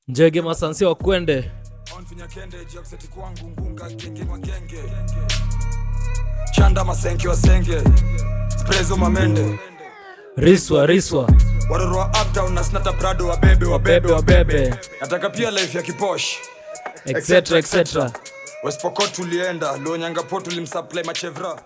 Njoroge masansi wa kwende. Onfinya kende jokseti kwangu ngunga genge magenge. Chanda masenke wa senge. Sprezo mamende. Riswa. Waroro wa uptown na snata prado wa bebe. Nataka pia life ya kiposh. Etc. Westpokot tulienda, Luonyangapo tulimsupply machevra.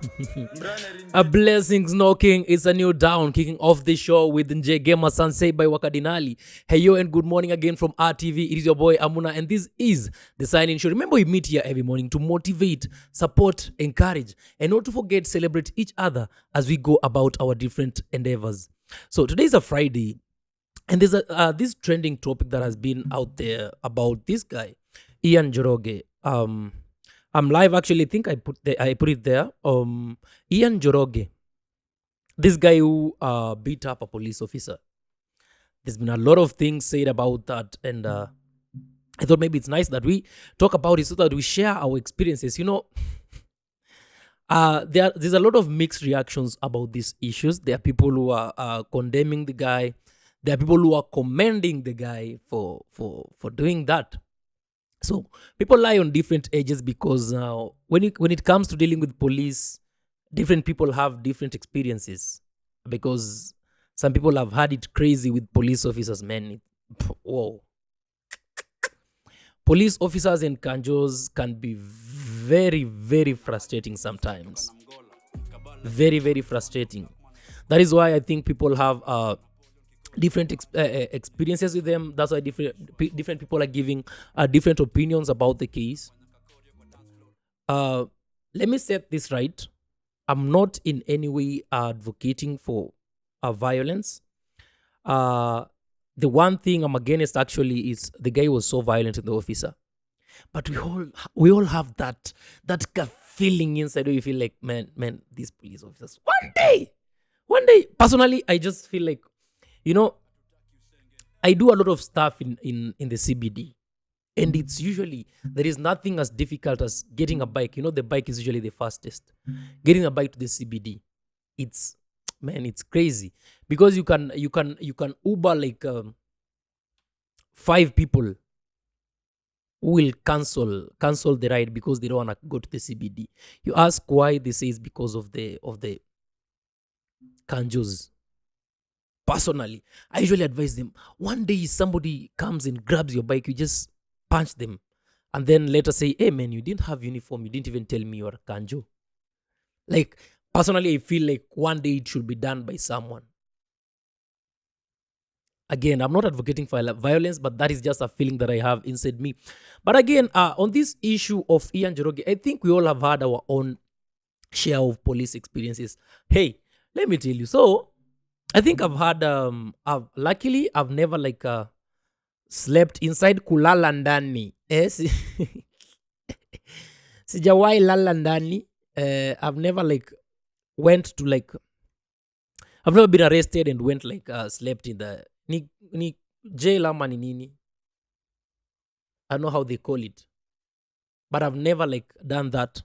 A blessings knocking. It's a new down kicking off the show with Njoroge Masanse by Wakadinali. Hey yo and good morning again from RTV. It is your boy Amuna and this is the sign-in show. Remember we meet here every morning to motivate, support, encourage and not to forget celebrate each other as we go about our different endeavors. So today is a Friday and there's this trending topic that has been out there about this guy, Njoroge. I'm live actually. I think I put it there. Njoroge, this guy who beat up a police officer. There's been a lot of things said about that, and I thought maybe it's nice that we talk about it so that we share our experiences. You know, there's a lot of mixed reactions about these issues. There are people who are condemning the guy. There are people who are commending the guy for doing that. So people lie on different edges because when it comes to dealing with police, different people have different experiences. Because some people have had it crazy with police officers, man. Whoa. Police officers and kanjos can be very, very frustrating sometimes. Very, very frustrating. That is why I think people have different experiences with them. That's why different people are giving different opinions about the case. Let me set this right. I'm not in any way advocating for violence. The one thing I'm against actually is the guy was so violent to the officer. But we all have that feeling inside where you feel like, man, these police officers. One day, personally, I just feel like, you know, I do a lot of stuff in the CBD. And it's usually, there is nothing as difficult as getting a bike. You know, the bike is usually the fastest. Getting a bike to the CBD, it's crazy. Because you can Uber like 5 people who will cancel the ride because they don't want to go to the CBD. You ask why, they say it's because of the kanjos. Personally, I usually advise them, one day somebody comes and grabs your bike, you just punch them. And then later say, hey man, you didn't have uniform. You didn't even tell me you're a kanjo. Like, personally, I feel like one day it should be done by someone. Again, I'm not advocating for violence, but that is just a feeling that I have inside me. But again, on this issue of Njoroge, I think we all have had our own share of police experiences. Hey, let me tell you. So, I think I've had, luckily, I've never like slept inside kulala ndani. Sijawai lala ndani. I've never like went to like, I've never been arrested and went like slept in the ni jail ama ni nini. I don't know how they call it. But I've never like done that.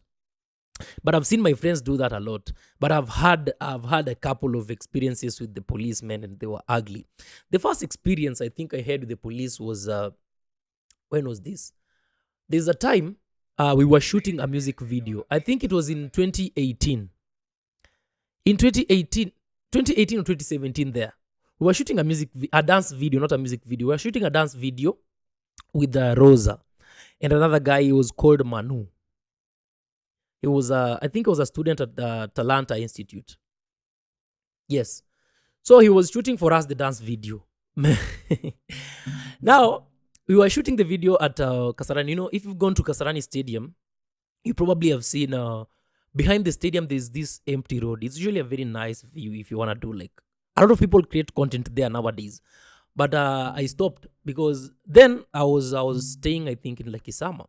But I've seen my friends do that a lot. But I've had a couple of experiences with the policemen and they were ugly. The first experience I think I had with the police was, when was this? There's a time we were shooting a music video. I think it was in 2018. In 2018 or 2017 there. We were shooting a dance video, not a music video. We were shooting a dance video with Rosa. And another guy, he was called Manu. He was, I think he was a student at the Talanta Institute. Yes. So he was shooting for us the dance video. Now, we were shooting the video at Kasarani. You know, if you've gone to Kasarani Stadium, you probably have seen behind the stadium, there's this empty road. It's usually a very nice view if you want to do like, a lot of people create content there nowadays. But I stopped because then I was staying, I think, in Lakisama.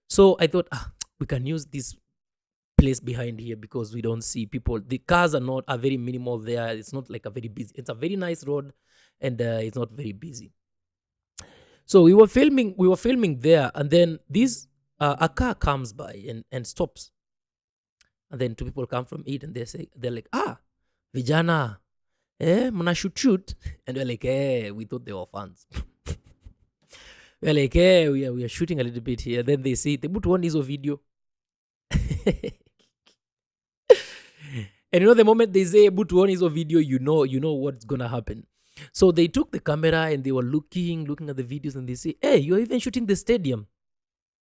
So I thought, we can use this place behind here because we don't see people. The cars are very minimal there. It's not like a very busy. It's a very nice road, and it's not very busy. So we were filming there, and then this a car comes by and stops, and then 2 people come from it, and they're like, vijana, mna shoot, and we're like, we thought they were fans. We're like, hey, we are shooting a little bit here. Then they say, but one is a video. And the moment they say, but one is a video, you know what's gonna happen. So they took the camera and they were looking at the videos, and they say, hey, you're even shooting the stadium.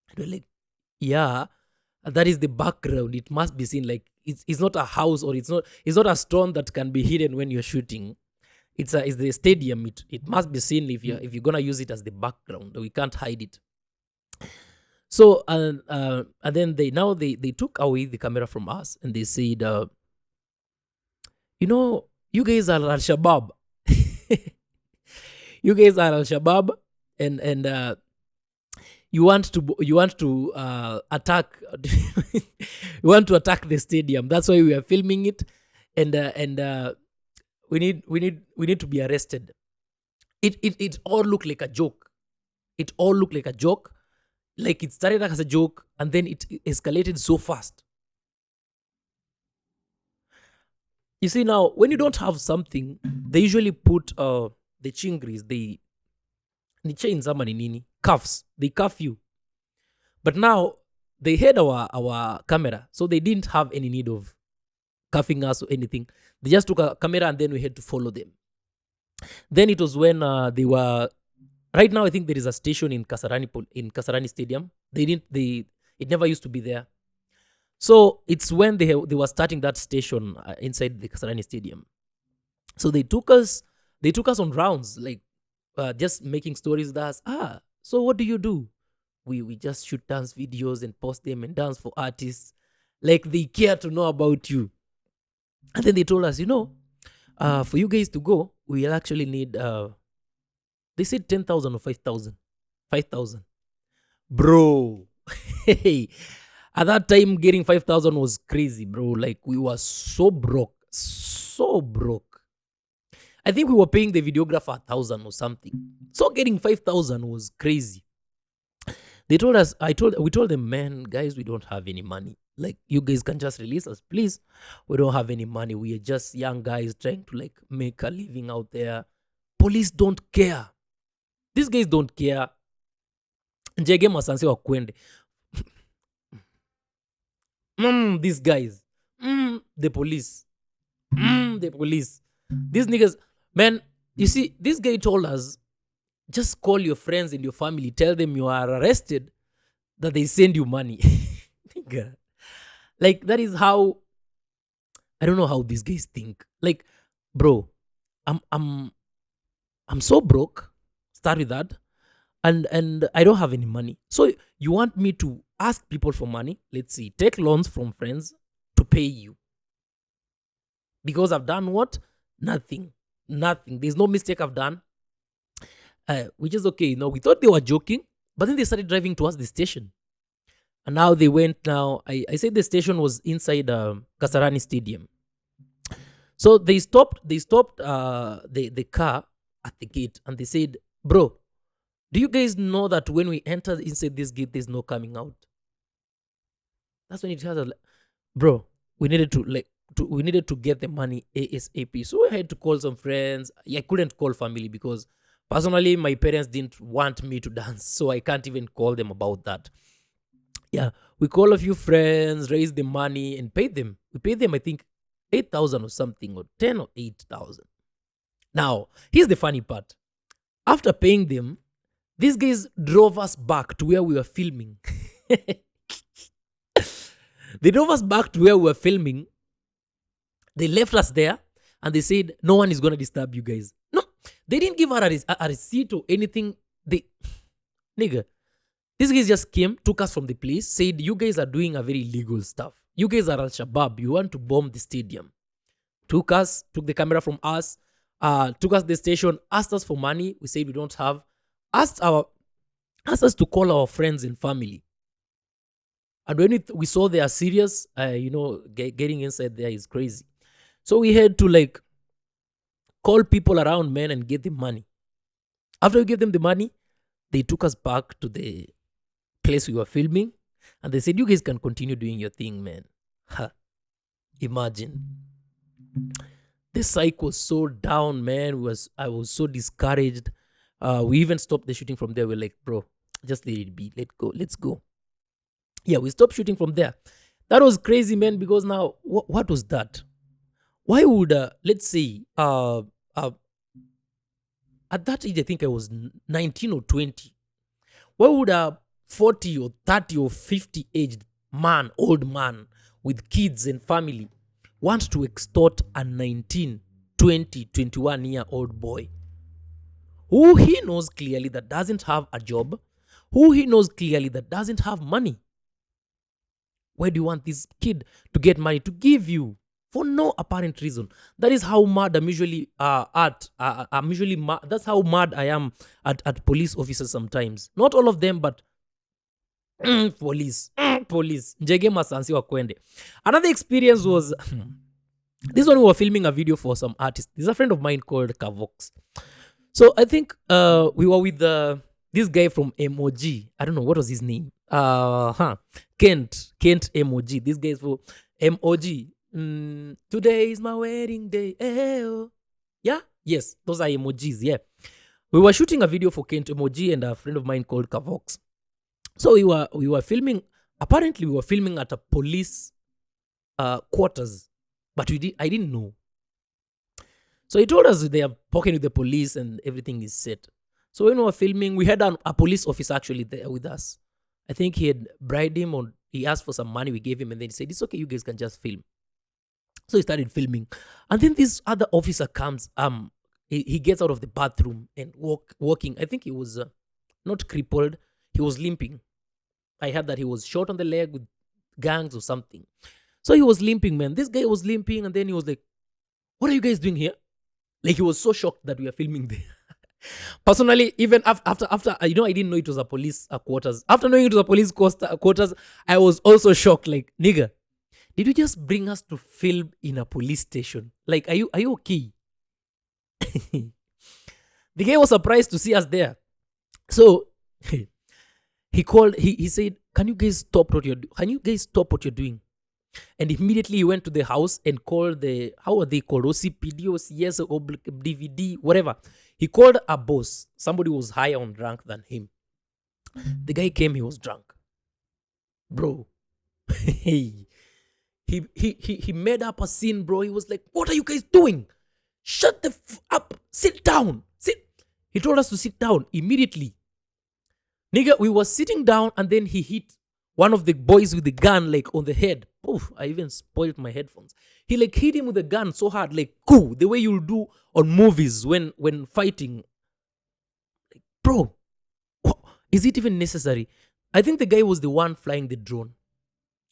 And we're like, yeah, that is the background. It must be seen. Like it's not a house, or it's not a stone that can be hidden when you're shooting. It's the stadium. It must be seen if you're gonna use it as the background. We can't hide it. So and then they took away the camera from us, and they said, you guys are Al-Shabaab. You guys are Al-Shabaab, and you want to attack. You want to attack the stadium. That's why we are filming it, and we need to be arrested. It all looked like a joke. It all looked like a joke. Like it started as a joke, and then it escalated so fast. You see, now when you don't have something, they usually put the chingris, the chains, nini, cuffs. They cuff you. But now they had our camera, so they didn't have any need of cuffing us or anything. They just took a camera, and then we had to follow them. Then it was when they were. Right now, I think there is a station in Kasarani Stadium. It never used to be there. So it's when they were starting that station inside the Kasarani Stadium. So they took us on rounds, like just making stories with us. So what do you do? We just shoot dance videos and post them and dance for artists. Like they care to know about you. And then they told us, for you guys to go, we'll actually need, they said 10,000 or 5,000. 5,000. Bro. Hey. At that time, getting 5,000 was crazy, bro. Like, we were so broke. So broke. I think we were paying the videographer 1,000 or something. So getting 5,000 was crazy. They told us, we told them, man, guys, we don't have any money. Like, you guys can just release us, please. We don't have any money. We are just young guys trying to, like, make a living out there. Police don't care. These guys don't care. Njege masanse wa kwende. These guys. The police. The police. These niggas. Man, you see, this guy told us, just call your friends and your family. Tell them you are arrested, that they send you money. Nigga. Like, that is how, I don't know how these guys think. Like, bro, I'm so broke. Start with that. And I don't have any money. So you want me to ask people for money? Let's see. Take loans from friends to pay you. Because I've done what? Nothing. There's no mistake I've done. Which is okay. We thought they were joking. But then they started driving towards the station. And now they went now. I said the station was inside Kasarani Stadium. So they stopped the car at the gate. And they said, bro, do you guys know that when we enter inside this gate, there's no coming out? That's when it has bro, we needed to get the money ASAP. So I had to call some friends. I couldn't call family because personally, my parents didn't want me to dance. So I can't even call them about that. Yeah, we call a few friends, raise the money and pay them. We paid them, I think, 8,000 or something, or 10 or 8,000. Now, here's the funny part. After paying them, these guys drove us back to where we were filming. They drove us back to where we were filming. They left us there and they said, no one is going to disturb you guys. No, they didn't give her a receipt or anything. Nigga, these guys just came, took us from the place, said, you guys are doing a very illegal stuff. You guys are Al-Shabaab. You want to bomb the stadium. Took the camera from us, took us to the station, asked us for money. We said we don't have. Asked us to call our friends and family. And when we saw they are serious, getting inside there is crazy. So we had to call people around, man, and get them money. After we gave them the money, they took us back to the place we were filming. And they said, you guys can continue doing your thing, man. Imagine. The psych was so down, man. I was so discouraged. We even stopped the shooting from there. We're like, bro, Just let it be. Let go. Let's go. Yeah, we stopped shooting from there. That was crazy, man. Because now, what was that? Why would let's say at that age I think I was 19 or 20. Why would a 40 or 30 or 50 aged man, old man with kids and family want to extort a 19, 20, 21-year old boy who he knows clearly that doesn't have a job, who he knows clearly that doesn't have money? Where do you want this kid to get money to give you for no apparent reason? That is how mad I'm usually at. I'm usually mad. That's how mad I am at police officers sometimes. Not all of them, but police. Njege masansi wa kwende. Another experience was this one. We were filming a video for some artist. There's a friend of mine called Kavox. So I think we were with this guy from MOG. I don't know what was his name. Kent MOG. This guy is for MOG. Today is my wedding day. Yeah, yes, those are emojis. Yeah, we were shooting a video for Kent MOG and a friend of mine called Kavox. So we were filming. Apparently, we were filming at a police quarters, but I didn't know. So he told us they are talking with the police and everything is set. So when we were filming, we had a police officer actually there with us. I think he had bribed him, or he asked for some money. We gave him, and then he said, "It's okay, you guys can just film." So he started filming, and then this other officer comes. He gets out of the bathroom and walking. I think he was not crippled. He was limping. I heard that he was shot on the leg with gangs or something. So he was limping, man. This guy was limping, and then he was like, "What are you guys doing here?" Like, he was so shocked that we are filming there. Personally, even after I didn't know it was a police quarters. After knowing it was a police quarters, I was also shocked. Like, nigga, did you just bring us to film in a police station? Like, are you okay? The guy was surprised to see us there. So he called. He said, "Can you guys stop what you're doing?" And immediately he went to the house and called how are they called? OCPD, OCS, or DVD, whatever. He called a boss. Somebody was higher on drunk than him. The guy came, he was drunk. Bro. He made up a scene, bro. He was like, "What are you guys doing? Shut the up. Sit down. Sit." He told us to sit down immediately. Nigga, we were sitting down and then he hit one of the boys with the gun, like, on the head. Oof, I even spoiled my headphones. He like hit him with the gun so hard, like, cool, the way you'll do on movies when fighting. Like, bro, is it even necessary? I think the guy was the one flying the drone.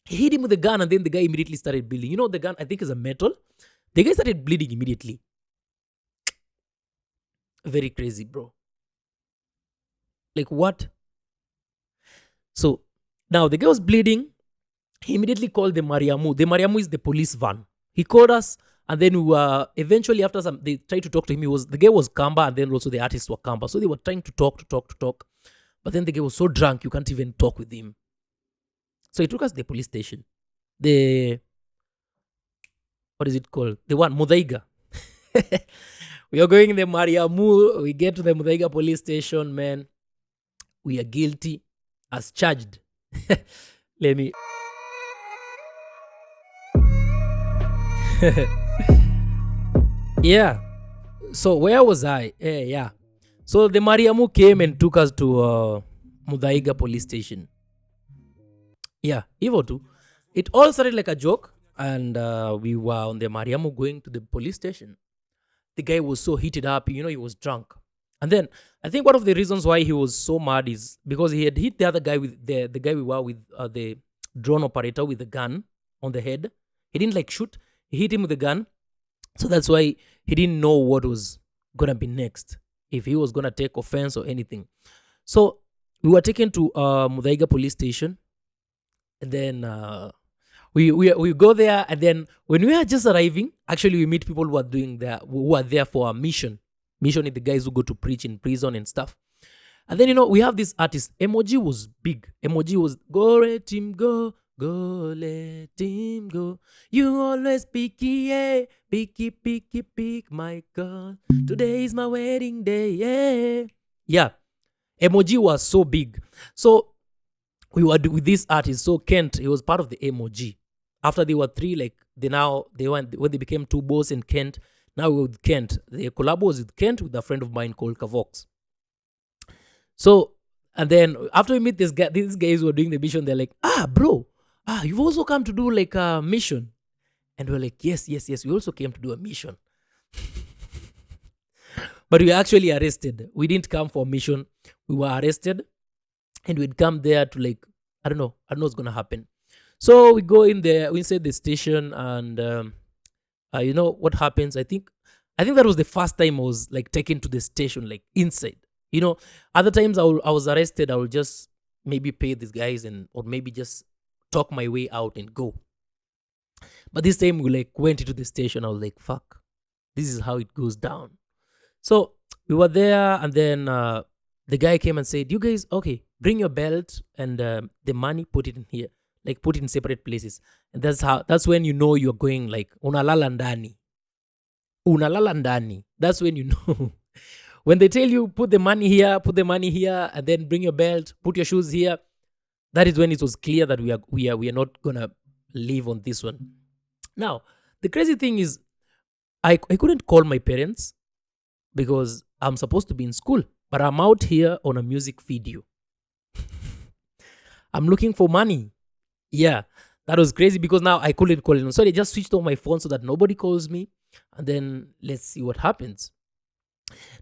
He hit him with the gun and then the guy immediately started bleeding. You know, the gun, I think, is a metal. The guy started bleeding immediately. Very crazy, bro. Like, what? So now the guy was bleeding. He immediately called the Mariamu. The Mariamu is the police van. He called us, and then we were eventually, after some, they tried to talk to him. The guy was Kamba, and then also the artists were Kamba. So they were trying to talk. But then the guy was so drunk, you can't even talk with him. So he took us to the police station. What is it called? The one, Mudaiga. We are going in the Mariamu. We get to the Mudaiga police station, man. We are guilty as charged. Let me... Yeah. So where was I? Yeah. So the Mariamu came and took us to Mudaiga police station. Yeah, Evo too. It all started like a joke, and we were on the Mariamu going to the police station. The guy was so heated up, he was drunk. And then I think one of the reasons why he was so mad is because he had hit the other guy with the guy we were with, the drone operator, with the gun on the head. He didn't like shoot. He hit him with the gun. So that's why he didn't know what was going to be next, if he was going to take offense or anything. So we were taken to Mudaiga police station. And then we go there. And then when we are just arriving, actually we meet people who are there for a mission. Mission is the guys who go to preach in prison and stuff. And then, we have this artist. Emoji was big. Emoji was, "Go let him go. Go let him go. You always picky, yeah. Picky, pick, my girl. Today is my wedding day, yeah." Yeah. Emoji was so big. So we were with this artist. So Kent, he was part of the Emoji. After they were three, like they went when they became two boys in Kent. Now we're with Kent. The collab was with Kent with a friend of mine called Kavox. So and then after we meet this guy, these guys were doing the mission. They're like, bro, you've also come to do like a mission. And we're like, yes. We also came to do a mission. But we were actually arrested. We didn't come for a mission. We were arrested. And we'd come there to like, I don't know what's going to happen. So we go in there, inside the station. And you know what happens? I think that was the first time I was like taken to the station, like inside. You know, other times I was arrested. I will just maybe pay these guys or maybe just talk my way out and go. But this time we like went into the station. I was like, fuck, this is how it goes down. So we were there, and then the guy came and said, you guys, okay, bring your belt and the money, put it in here. Like put it in separate places. And that's when you know you're going like unalala ndani. That's when you know. When they tell you put the money here, and then bring your belt, put your shoes here, that is when it was clear that we are not gonna live on this one. Now, the crazy thing is I couldn't call my parents because I'm supposed to be in school, but I'm out here on a music video. I'm looking for money. Yeah, that was crazy because now I couldn't call them. So they just switched on my phone so that nobody calls me. And then let's see what happens.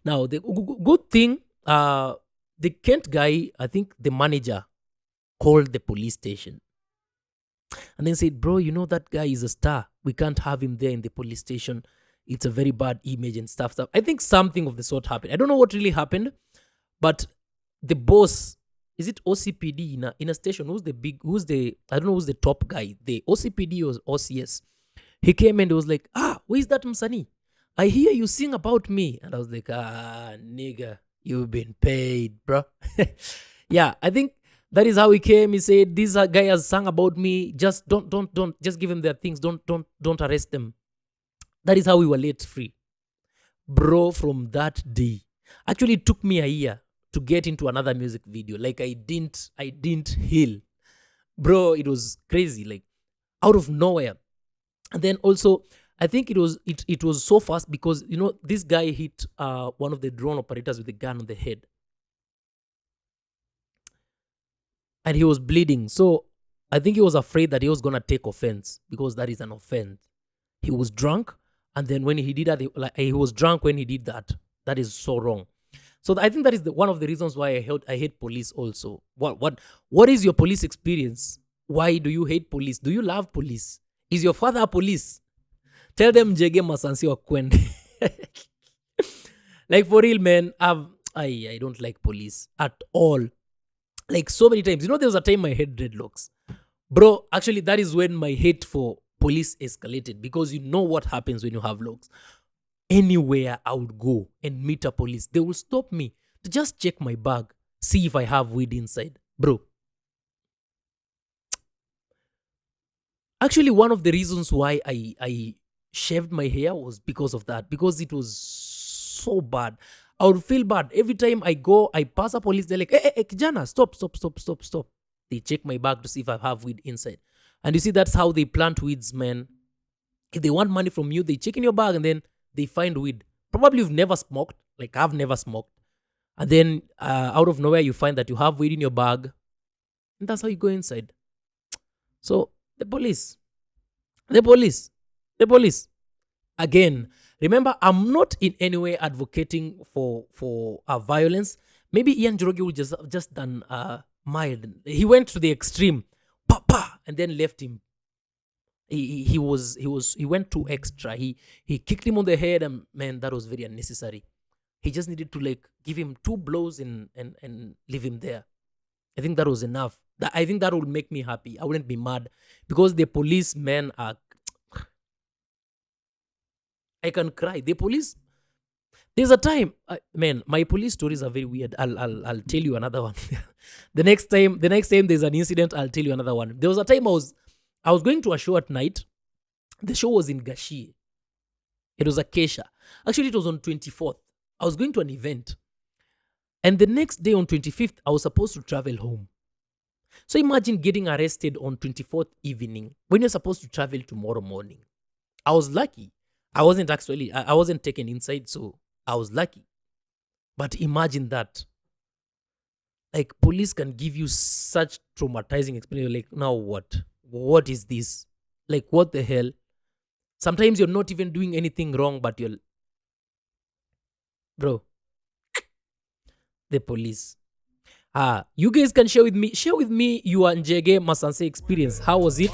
Now, the good thing, the Kent guy, I think the manager called the police station. And then said, bro, you know that guy is a star. We can't have him there in the police station. It's a very bad image and stuff. I think something of the sort happened. I don't know what really happened, but the boss, is it OCPD in a station? I don't know who's the top guy. The OCPD or OCS. He came and was like, where is that Msani? I hear you sing about me. And I was like, nigga, you've been paid, bro. Yeah, I think that is how he came. He said, this guy has sung about me. Just don't, just give him their things. Don't arrest them. That is how we were let free. Bro, from that day, actually it took me a year to get into another music video. Like I didn't heal. Bro, it was crazy, like out of nowhere. And then also, I think it was so fast because, you know, this guy hit one of the drone operators with a gun on the head. And he was bleeding. So I think he was afraid that he was going to take offense because that is an offense. He was drunk. And then when he did that, he was drunk when he did that. That is so wrong. So I think that is one of the reasons why I hate police also. What is your police experience? Why do you hate police? Do you love police? Is your father a police? Tell them Njege Masansi wa kwende. Like for real, man, I don't like police at all. Like so many times. You know, there was a time I had dreadlocks. Bro, actually that is when my hate for police escalated because you know what happens when you have locks. Anywhere I would go and meet a police, they will stop me to just check my bag, see if I have weed inside. Bro. Actually, one of the reasons why I shaved my hair was because of that. Because it was so bad. I would feel bad. Every time I go, I pass a police, they're like, hey, Kijana, stop. They check my bag to see if I have weed inside. And you see, that's how they plant weeds, man. If they want money from you, they check in your bag and then they find weed. Probably you've never smoked. Like I've never smoked. And then out of nowhere, you find that you have weed in your bag. And that's how you go inside. So the police. Again, remember, I'm not in any way advocating for violence. Maybe Ian Njoroge would just done mild. He went to the extreme, and then left him. He went too extra. He kicked him on the head, and man, that was very unnecessary. He just needed to like give him 2 blows and leave him there. I think that was enough. I think that would make me happy. I wouldn't be mad because the policemen are. I can cry. The police. There's a time, man. My police stories are very weird. I'll tell you another one. The next time there's an incident, I'll tell you another one. There was a time I was going to a show at night. The show was in Gashi. It was Acacia. Actually, it was on 24th. I was going to an event. And the next day on 25th, I was supposed to travel home. So imagine getting arrested on 24th evening when you're supposed to travel tomorrow morning. I was lucky. I wasn't taken inside, so I was lucky. But imagine that. Like, police can give you such traumatizing experience. Like, now what? What is this? Like, what the hell? Sometimes you're not even doing anything wrong, but you're... Bro. The police. You guys can share with me your Njoroge Masanse experience. How was it?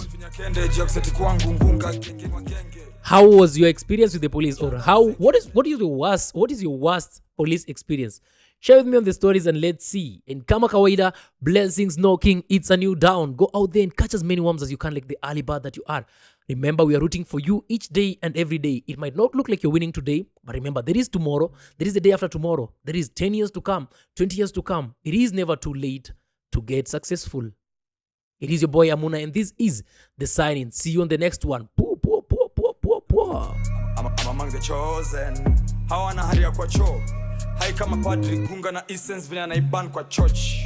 How was your experience with the police? Or what is your worst police experience? Share with me on the stories and let's see. And kama kawaida, blessings knocking, it's a new down. Go out there and catch as many worms as you can, like the early bird that you are. Remember, we are rooting for you each day and every day. It might not look like you're winning today, but remember, there is tomorrow. There is the day after tomorrow. There is 10 years to come, 20 years to come. It is never too late to get successful. It is your boy Amuna, and this is the sign-in. See you on the next one. I'm among the chosen. Hawana haria kwa cho. Hai kama padri gunga na essence vile anaiban kwa church.